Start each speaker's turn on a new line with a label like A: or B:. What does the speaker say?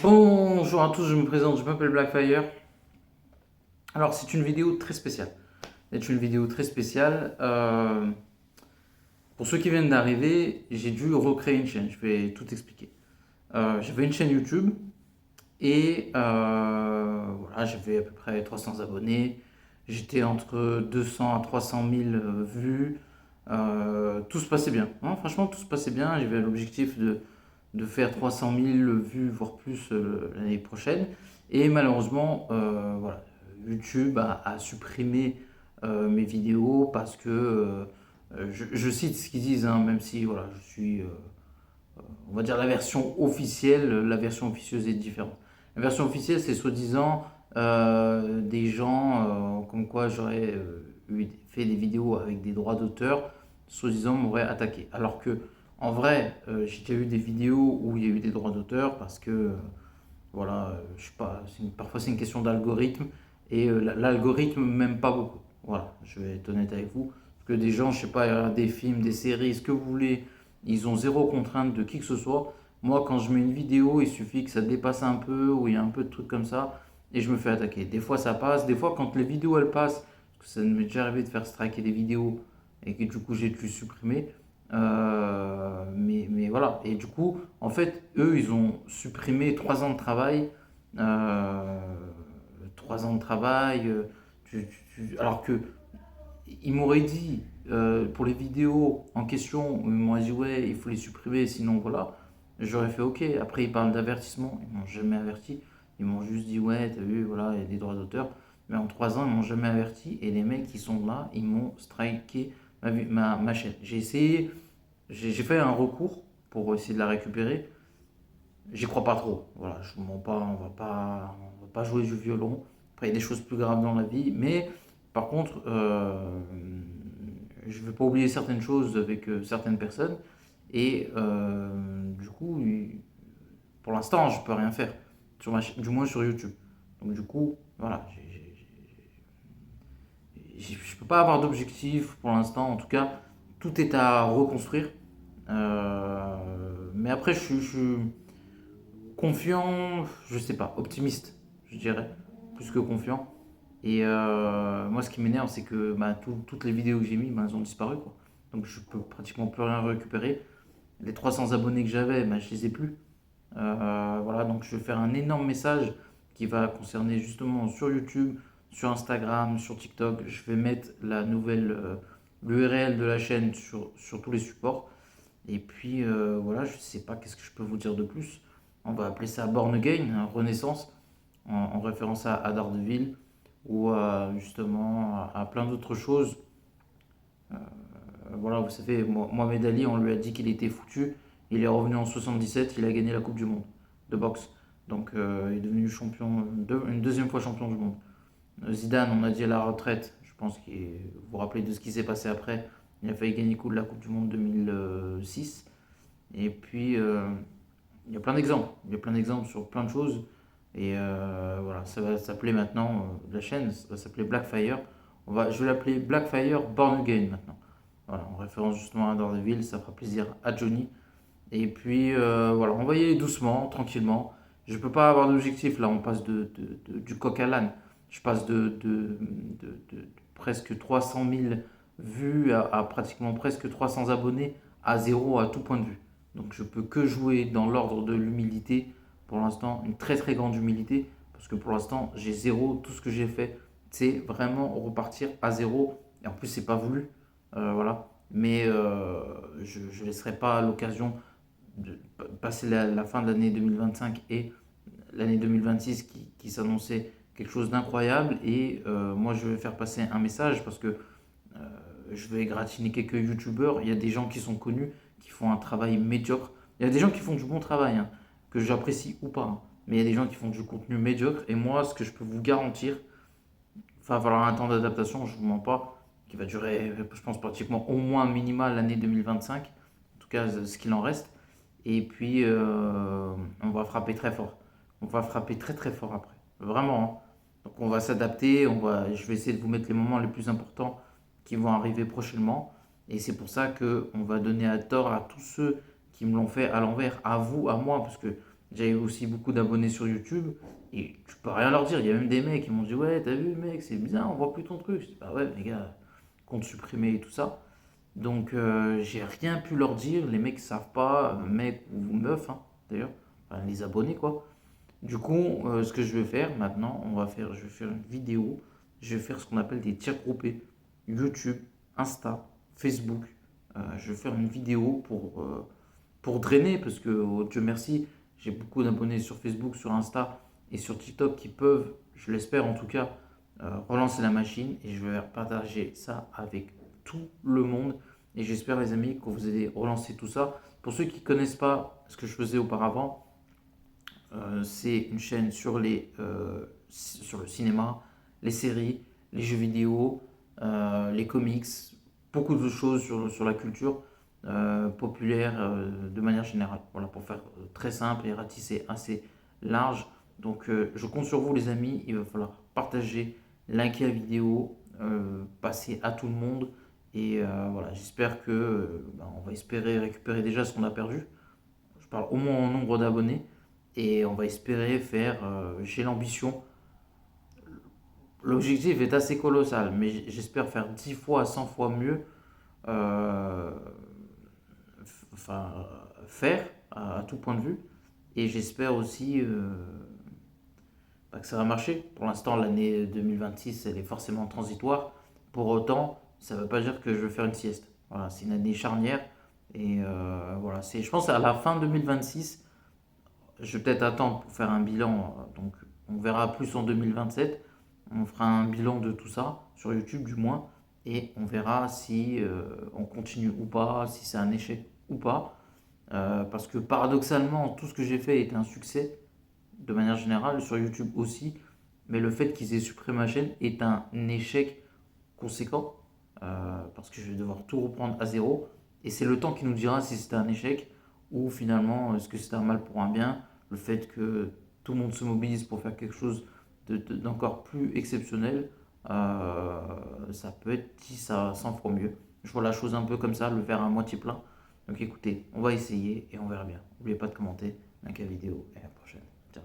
A: Bonjour à tous, je me présente, je m'appelle Blackfire. Alors, c'est une vidéo très spéciale. C'est une vidéo très spéciale. Pour ceux qui viennent d'arriver, j'ai dû recréer une chaîne. Je vais tout expliquer. J'avais une chaîne YouTube et voilà, j'avais à peu près 300 abonnés. J'étais entre 200 à 300 000 vues. Tout se passait bien, hein. Franchement, tout se passait bien. J'avais l'objectif de faire 300 000 vues, voire plus l'année prochaine. Et malheureusement, voilà, YouTube a supprimé mes vidéos parce que, je cite ce qu'ils disent, hein, même si voilà, je suis, on va dire la version officielle, la version officieuse est différente. La version officielle, c'est soi-disant des gens comme quoi j'aurais fait des vidéos avec des droits d'auteur, soi-disant m'auraient attaqué. Alors que, en vrai, j'ai déjà eu des vidéos où il y a eu des droits d'auteur parce que, voilà, je sais pas, parfois c'est une question d'algorithme et l'algorithme m'aime pas beaucoup. Voilà, je vais être honnête avec vous. Parce que des gens, je sais pas, des films, des séries, ce que vous voulez, ils ont zéro contrainte de qui que ce soit. Moi, quand je mets une vidéo, il suffit que ça dépasse un peu, ou il y a un peu de trucs comme ça, et je me fais attaquer. Des fois, ça passe. Des fois, quand les vidéos, elles passent, parce que ça m'est déjà arrivé de faire striker des vidéos, et que du coup, j'ai dû supprimer. Mais voilà. Et du coup, en fait, eux, ils ont supprimé 3 ans de travail. Euh, 3 ans de travail. Alors que ils m'auraient dit, pour les vidéos en question, ils m'auraient dit ouais, il faut les supprimer, sinon voilà. J'aurais fait ok. Après, ils parlent d'avertissement, ils m'ont jamais averti. Ils m'ont juste dit ouais, t'as vu, voilà, il y a des droits d'auteur. Mais en 3 ans, ils m'ont jamais averti. Et les mecs qui sont là, ils m'ont striké ma chaîne. J'ai essayé, j'ai fait un recours pour essayer de la récupérer. J'y crois pas trop. Voilà, je vous mens pas, on va pas jouer du violon. Après, il y a des choses plus graves dans la vie, mais par contre, je ne vais pas oublier certaines choses avec certaines personnes. Et du coup, pour l'instant, je peux rien faire, du moins sur YouTube. Donc du coup, voilà, je peux pas avoir d'objectif pour l'instant. En tout cas, tout est à reconstruire. Mais après, je suis confiant, je sais pas, optimiste, je dirais, plus que confiant. Et moi, ce qui m'énerve, c'est que bah, toutes les vidéos que j'ai mis, bah, elles ont disparu, quoi. Donc, je peux pratiquement plus rien récupérer. Les 300 abonnés que j'avais, bah, je les ai plus. Voilà, donc je vais faire un énorme message qui va concerner justement sur YouTube, sur Instagram, sur TikTok. Je vais mettre la nouvelle, l'URL de la chaîne sur tous les supports. Et puis voilà, je sais pas qu'est-ce que je peux vous dire de plus. On va appeler ça Born Again, hein, Renaissance, en référence à Daredevil ou justement à plein d'autres choses. Voilà, vous savez, Mohamed Ali, on lui a dit qu'il était foutu. Il est revenu en 77, il a gagné la Coupe du Monde de boxe. Donc il est devenu champion, une deuxième fois champion du monde. Zidane, on a dit à la retraite, je pense que vous vous rappelez de ce qui s'est passé après. Il a failli gagner la Coupe du Monde 2006. Et puis, il y a plein d'exemples. Il y a plein d'exemples sur plein de choses. Et voilà, ça va s'appeler maintenant, la chaîne, ça va s'appeler Blackfire. Je vais l'appeler Blackfire Born Again maintenant. Voilà, en référence justement à Daredevil, ça fera plaisir à Johnny. Et puis voilà, on va y aller doucement, tranquillement. Je peux pas avoir d'objectif là, on passe du coq à l'âne. Je passe de presque 300 000 vues à pratiquement presque 300 abonnés à zéro à tout point de vue. Donc je peux que jouer dans l'ordre de l'humilité pour l'instant, une très très grande humilité, parce que pour l'instant j'ai zéro, tout ce que j'ai fait c'est vraiment repartir à zéro, et en plus c'est pas voulu, voilà. Mais je ne laisserai pas l'occasion de passer la fin de l'année 2025 et l'année 2026 qui s'annonçait quelque chose d'incroyable. Et moi, je vais faire passer un message parce que je vais égratigner quelques youtubeurs. Il y a des gens qui sont connus, qui font un travail médiocre. Il y a des gens qui font du bon travail, hein, que j'apprécie ou pas, hein. Mais il y a des gens qui font du contenu médiocre. Et moi, ce que je peux vous garantir, il va falloir un temps d'adaptation, je ne vous mens pas, qui va durer, je pense, pratiquement au moins minimal l'année 2025. En tout cas, ce qu'il en reste. Et puis, on va frapper très fort. On va frapper très très fort après. Vraiment, hein. Donc on va s'adapter, je vais essayer de vous mettre les moments les plus importants qui vont arriver prochainement. Et c'est pour ça qu'on va donner à tort à tous ceux qui me l'ont fait à l'envers, à vous, à moi, parce que J'avais aussi beaucoup d'abonnés sur YouTube et tu peux rien leur dire. Il y a même des mecs qui m'ont dit ouais, t'as vu mec, c'est bizarre, on voit plus ton truc. Je dis bah ouais, les gars, compte supprimé et tout ça. Donc j'ai rien pu leur dire. Les mecs savent pas, mec ou meuf hein, d'ailleurs, enfin, les abonnés quoi. Du coup, ce que je vais faire maintenant, je vais faire une vidéo. Je vais faire ce qu'on appelle des tirs groupés. YouTube, Insta, Facebook. Je vais faire une vidéo pour drainer parce que, oh, Dieu merci, j'ai beaucoup d'abonnés sur Facebook, sur Insta et sur TikTok qui peuvent, je l'espère en tout cas, relancer la machine et je vais partager ça avec tout le monde. Et j'espère, les amis, que vous allez relancer tout ça. Pour ceux qui ne connaissent pas ce que je faisais auparavant, c'est une chaîne sur le cinéma, les séries, les jeux vidéo, les comics, beaucoup de choses sur la culture populaire de manière générale. Voilà, pour faire très simple et ratisser assez large. Donc je compte sur vous les amis, il va falloir partager, liker la vidéo, passer à tout le monde. Et voilà, j'espère que on va espérer récupérer déjà ce qu'on a perdu. Je parle au moins en nombre d'abonnés. Et on va espérer faire. J'ai l'ambition. L'objectif est assez colossal, mais j'espère faire 10 fois, 100 fois mieux. euh, enfin, faire à tout point de vue. Et j'espère aussi que ça va marcher. Pour l'instant, l'année 2026, elle est forcément transitoire. Pour autant, ça ne veut pas dire que je vais faire une sieste. Voilà, c'est une année charnière. Et voilà, je pense à la fin 2026, je vais peut-être attendre pour faire un bilan. Donc, on verra plus en 2027. On fera un bilan de tout ça, sur YouTube du moins. Et on verra si on continue ou pas, si c'est un échec ou pas. Parce que paradoxalement, tout ce que j'ai fait était un succès, de manière générale, sur YouTube aussi. Mais le fait qu'ils aient supprimé ma chaîne est un échec conséquent. Parce que je vais devoir tout reprendre à zéro. Et c'est le temps qui nous dira si c'était un échec ou finalement est-ce que c'était un mal pour un bien. Le fait que tout le monde se mobilise pour faire quelque chose d'encore plus exceptionnel, ça peut être 10 à 100 fois mieux. Je vois la chose un peu comme ça, le verre à moitié plein. Donc écoutez, on va essayer et on verra bien. N'oubliez pas de commenter, liker la vidéo et à la prochaine. Ciao.